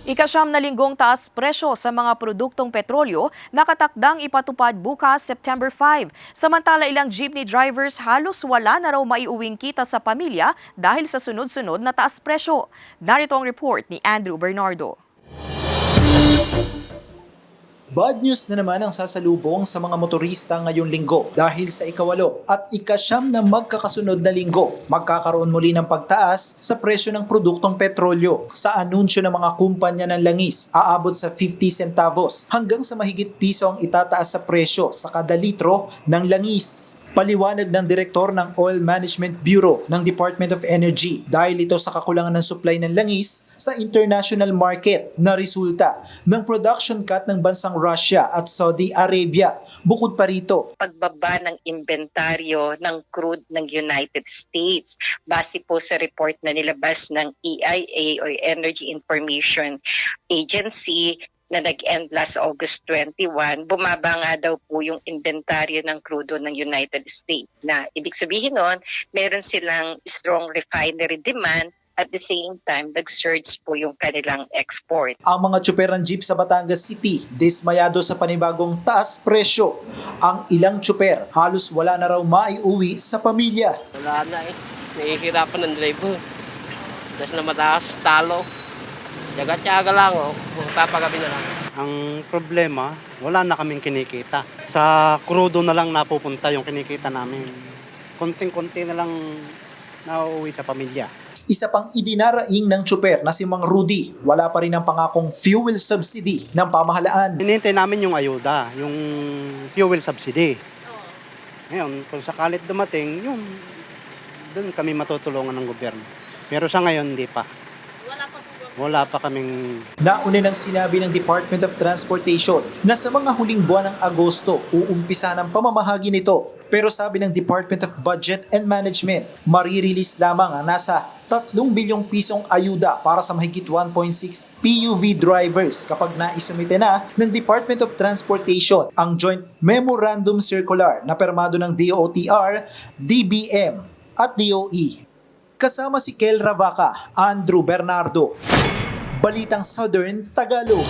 Ika-9 na linggong taas presyo sa mga produktong petrolyo nakatakdang ipatupad bukas September 5. Samantala ilang jeepney drivers halos wala na raw maiuwing kita sa pamilya dahil sa sunod-sunod na taas presyo. Narito ang report ni Andrew Bernardo. Bad news na naman ang sasalubong sa mga motorista ngayong linggo dahil sa ika-8 at ika-9 na magkakasunod na linggo, magkakaroon muli ng pagtaas sa presyo ng produktong petrolyo. Sa anunsyo ng mga kumpanya ng langis, aabot sa 50 centavos hanggang sa mahigit piso ang itataas sa presyo sa kada litro ng langis. Paliwanag ng direktor ng Oil Management Bureau ng Department of Energy dahil ito sa kakulangan ng supply ng langis sa international market na resulta ng production cut ng bansang Russia at Saudi Arabia. Bukod pa rito, pagbaba ng inventaryo ng crude ng United States base po sa report na nilabas ng EIA o Energy Information Agency na nag-end last August 21, bumaba nga daw po yung inventaryo ng crudo ng United States. Na ibig sabihin nun, meron silang strong refinery demand at the same time, nag-surge po yung kanilang export. Ang mga tsuper ng jeep sa Batangas City, dismayado sa panibagong taas presyo. Ang ilang tsuper, halos wala na raw maiuwi sa pamilya. Wala na eh. Nahihirapan ng driver. Tapos na mataas, talo. Tsaga-tsaga lang, papagabi na lang. Ang problema, wala na kaming kinikita. Sa krudo na lang napupunta yung kinikita namin. Konting-konti na lang nauuwi sa pamilya. Isa pang idinaraing ng tsuper na si Mang Rudy, wala pa rin ang pangakong fuel subsidy ng pamahalaan. Hinihintay namin yung ayuda, yung fuel subsidy. Ngayon, kung sakalit dumating, doon kami matutulungan ng gobyerno. Pero sa ngayon, hindi pa. Wala pa kaming... Nauna nang sinabi ng Department of Transportation na sa mga huling buwan ng Agosto, uumpisa ng pamamahagi nito. Pero sabi ng Department of Budget and Management, marirelease lamang ang nasa 3 bilyong pisong ayuda para sa mahigit 1.6 PUV drivers kapag naisumite na ng Department of Transportation ang Joint Memorandum Circular na permado ng DOTR, DBM at DOE. Kasama si Kel Ravaca, Andrew Bernardo, Balitang Southern Tagalog.